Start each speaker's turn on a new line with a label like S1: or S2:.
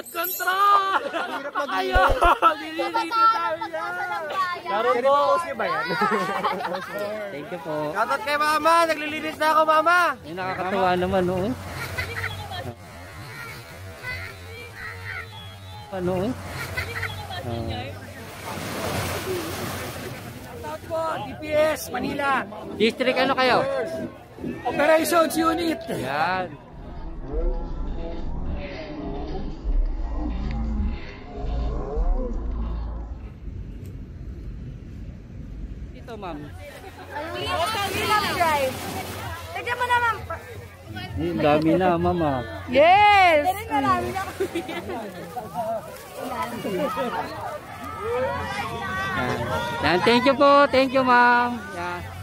S1: Control! Ayun! Nililinis tayo yan! Karoon po! ba yan?
S2: Thank you po.
S1: Shoutout kay mama! Naglilinis na ako, mama!
S2: Yung nakakatuwa naman, no? Ano?
S1: Shoutout po! DPS, Manila!
S2: District ano kayo?
S1: Operations Unit!
S2: Yan. Ito, ma'am.
S3: Tignan mo naman.
S2: Ang dami na, ma'am.
S3: Yes! Marami na.
S2: Yan. Thank you po. Thank you, ma'am. Yan.